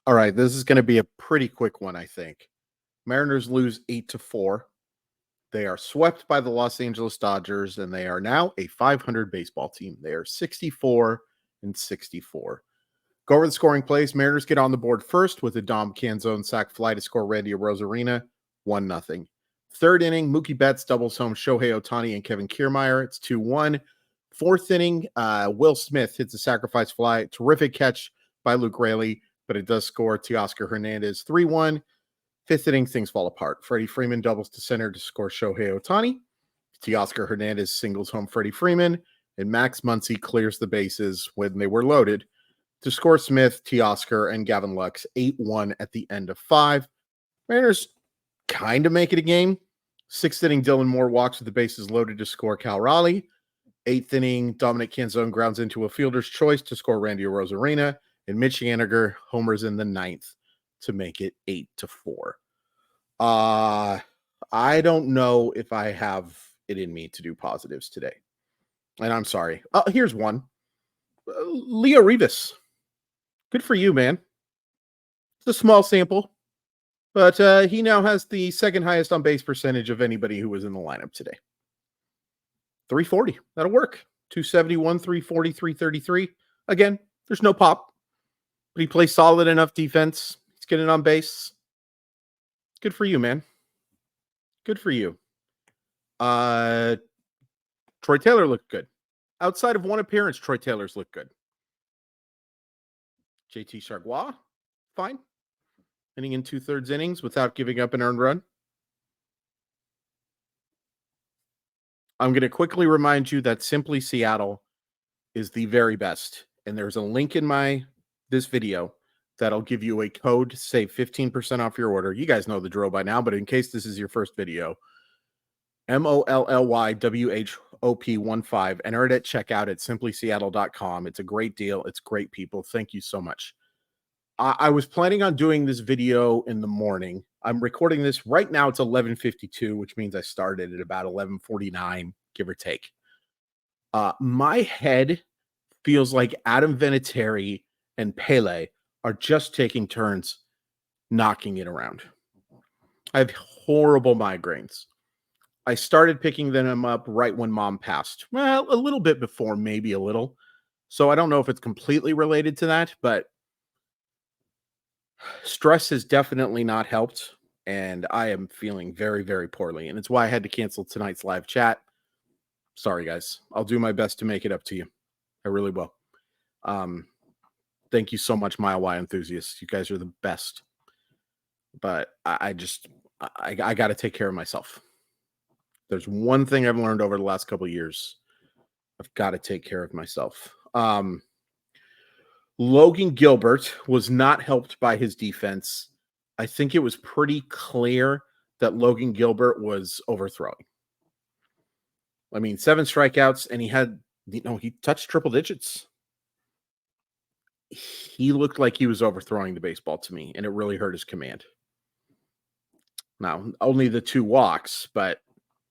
All right, this is going to be a pretty quick one, I think. Mariners lose 8-4. They are swept by the Los Angeles Dodgers, and they are now a 500 baseball team. They are 64-64. Go over the scoring plays. Mariners get on the board first with a Dom Canzone sac fly to score Randy Arozarena, 1-0. Third inning, Mookie Betts doubles home Shohei Ohtani and Kevin Kiermaier. It's 2-1. Fourth inning, Will Smith hits a sacrifice fly. Terrific catch by Luke Raley, but it does score Teoscar Hernandez 3-1. Fifth inning, things fall apart. Freddie Freeman doubles to center to score Shohei Ohtani. Teoscar Hernandez singles home Freddie Freeman, and Max Muncy clears the bases when they were loaded to score Smith, Teoscar, and Gavin Lux 8-1 at the end of 5. Mariners kind of make it a game. Sixth inning, Dylan Moore walks with the bases loaded to score Cal Raleigh. Eighth inning, Dominic Canzone grounds into a fielder's choice to score Randy Arozarena, and Mitch Haniger homers in the ninth to make it 8-4. I don't know if I have it in me to do positives today. And I'm sorry. Here's one. Leo Rivas. Good for you, man. It's a small sample, but he now has the second highest on base percentage of anybody who was in the lineup today. 340. That'll work. 271, 340, 333. Again, there's no pop, but he plays solid enough defense. He's getting on base. Good for you, man. Good for you. Troy Taylor looked good. Outside of one appearance, Troy Taylor's looked good. JT Chargois, fine. Inning in 2/3 innings without giving up an earned run. I'm going to quickly remind you that Simply Seattle is the very best. And there's a link in this video that'll give you a code to save 15% off your order. You guys know the drill by now, but in case this is your first video, MOLLYWHOP15. Enter it at checkout at simplyseattle.com. It's a great deal. It's great people. Thank you so much. I was planning on doing this video in the morning. I'm recording this right now. It's 11:52, which means I started at about 11:49, give or take. My head feels like Adam Vinatieri and Pele are just taking turns knocking it around. I have horrible migraines. I started picking them up right when mom passed. Well, a little bit before, maybe a little. So I don't know if it's completely related to that, but stress has definitely not helped. And I am feeling very, very poorly. And it's why I had to cancel tonight's live chat. Sorry, guys. I'll do my best to make it up to you. I really will. Thank you so much, Mile Y enthusiasts. You guys are the best. But I got to take care of myself. There's one thing I've learned over the last couple of years. I've got to take care of myself. Logan Gilbert was not helped by his defense. I think it was pretty clear that Logan Gilbert was overthrowing. I mean, 7 strikeouts, and he touched triple digits. He looked like he was overthrowing the baseball to me, and it really hurt his command. Now, only the 2 walks, but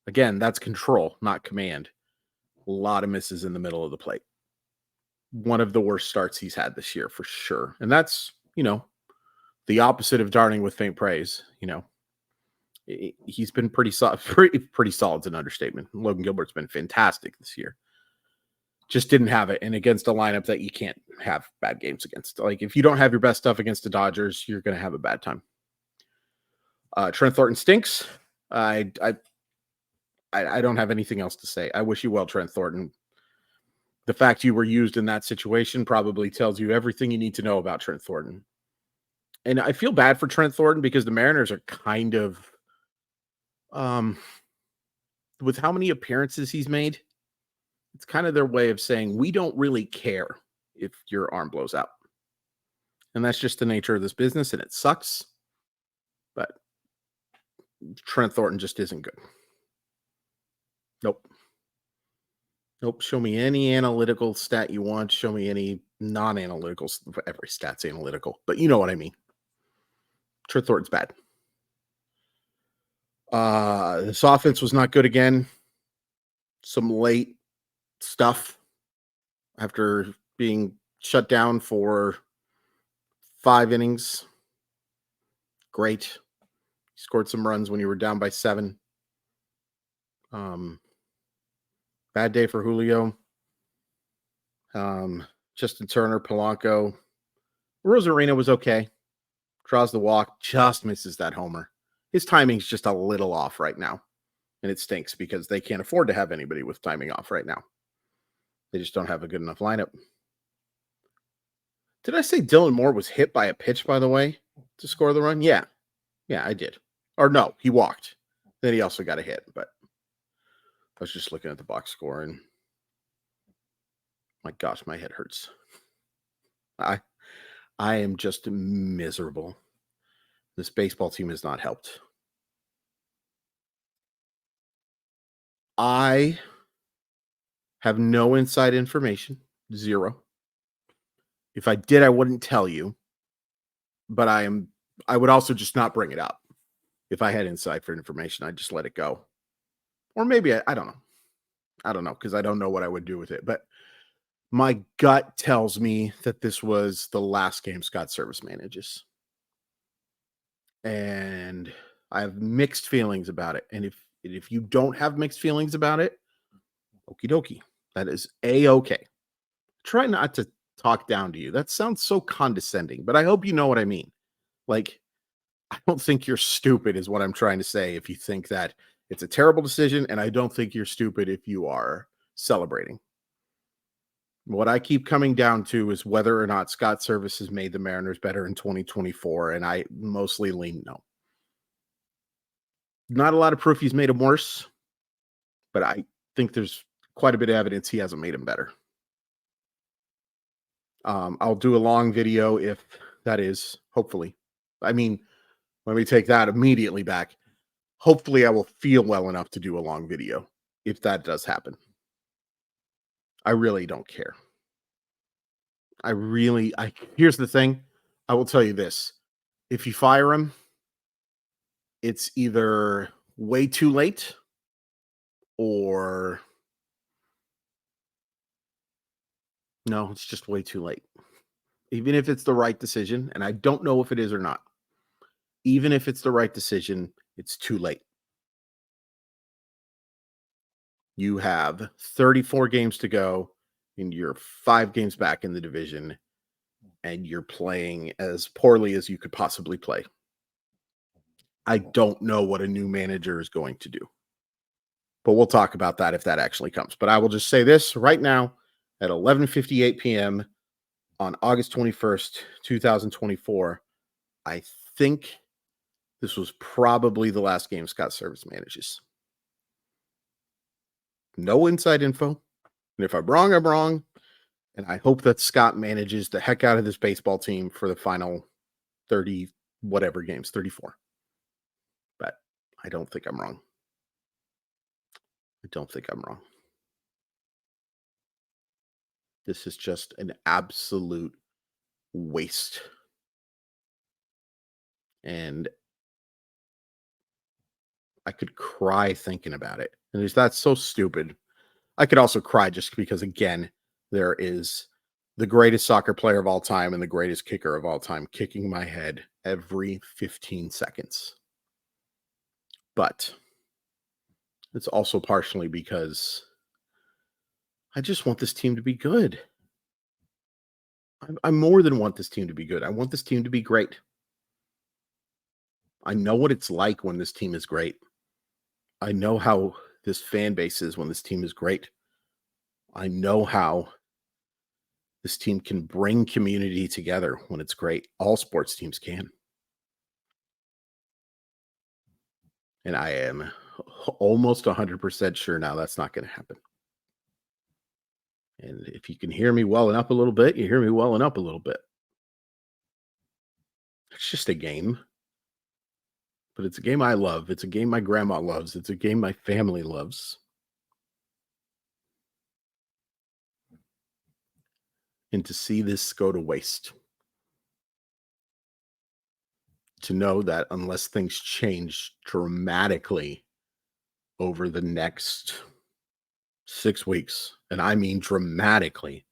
again, that's control, not command. A lot of misses in the middle of the plate. One of the worst starts he's had this year for sure. And that's, the opposite of darning with faint praise. He's been pretty solid. Pretty solid's an understatement. Logan Gilbert's been fantastic this year. Just didn't have it. And against a lineup that you can't have bad games against. Like, if you don't have your best stuff against the Dodgers, you're going to have a bad time. Trent Thornton stinks. I don't have anything else to say. I wish you well, Trent Thornton. The fact you were used in that situation probably tells you everything you need to know about Trent Thornton. And I feel bad for Trent Thornton because the Mariners are kind of, with how many appearances he's made, it's kind of their way of saying, we don't really care if your arm blows out. And that's just the nature of this business, and it sucks. But Trent Thornton just isn't good. Nope. Show me any analytical stat you want. Show me any non-analytical. Every stat's analytical, but you know what I mean. Trent Thornton's bad. This offense was not good again. Some late stuff after being shut down for 5 innings. Great. Scored some runs when you were down by 7. Bad day for Julio. Justin Turner, Polanco. Rosarina was okay. Draws the walk, just misses that homer. His timing's just a little off right now. And it stinks because they can't afford to have anybody with timing off right now. They just don't have a good enough lineup. Did I say Dylan Moore was hit by a pitch, by the way, to score the run? Yeah. Yeah, I did. Or no, he walked. Then he also got a hit, but I was just looking at the box score and my gosh, my head hurts. I am just miserable. This baseball team has not helped. I have no inside information, 0. If I did, I wouldn't tell you. But I would also just not bring it up. If I had inside for information, I'd just let it go. Or maybe I don't know. I don't know because I don't know what I would do with it. But my gut tells me that this was the last game Scott Service manages. And I have mixed feelings about it. And if you don't have mixed feelings about it, okie dokie. That is A-okay. Try not to talk down to you. That sounds so condescending, but I hope you know what I mean. Like, I don't think you're stupid is what I'm trying to say if you think that it's a terrible decision, and I don't think you're stupid if you are celebrating. What I keep coming down to is whether or not Scott Service has made the Mariners better in 2024, and I mostly lean no. Not a lot of proof he's made them worse, but I think there's quite a bit of evidence he hasn't made them better. I'll do a long video if that is, hopefully. I mean, let me take that immediately back. Hopefully, I will feel well enough to do a long video if that does happen. I really don't care. Here's the thing. I will tell you this. If you fire him, it's either way too late or no, it's just way too late. Even if it's the right decision, and I don't know if it is or not. Even if it's the right decision, it's too late. You have 34 games to go, and you're 5 games back in the division, and you're playing as poorly as you could possibly play. I don't know what a new manager is going to do. But we'll talk about that if that actually comes. But I will just say this right now at 11:58 p.m. on August 21st, 2024. I think this was probably the last game Scott Service manages. No inside info. And if I'm wrong, I'm wrong. And I hope that Scott manages the heck out of this baseball team for the final 30 whatever games, 34. But I don't think I'm wrong. I don't think I'm wrong. This is just an absolute waste. And I could cry thinking about it. And that's so stupid. I could also cry just because, again, there is the greatest soccer player of all time and the greatest kicker of all time kicking my head every 15 seconds. But it's also partially because I just want this team to be good. I more than want this team to be good. I want this team to be great. I know what it's like when this team is great. I know how this fan base is when this team is great. I know how this team can bring community together when it's great. All sports teams can. And I am almost 100% sure now that's not going to happen. And if you can hear me welling up a little bit, you hear me welling up a little bit. It's just a game. But it's a game I love. It's a game my grandma loves. It's a game my family loves. And to see this go to waste, to know that unless things change dramatically over the next 6 weeks, and I mean dramatically,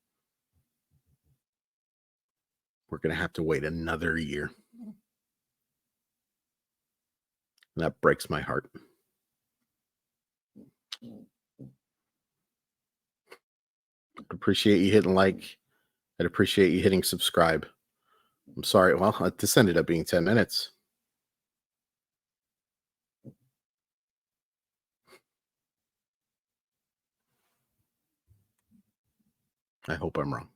We're going to have to wait another year. And that breaks my heart. I'd appreciate you hitting like. I'd appreciate you hitting subscribe. I'm sorry. Well, this ended up being 10 minutes. I hope I'm wrong.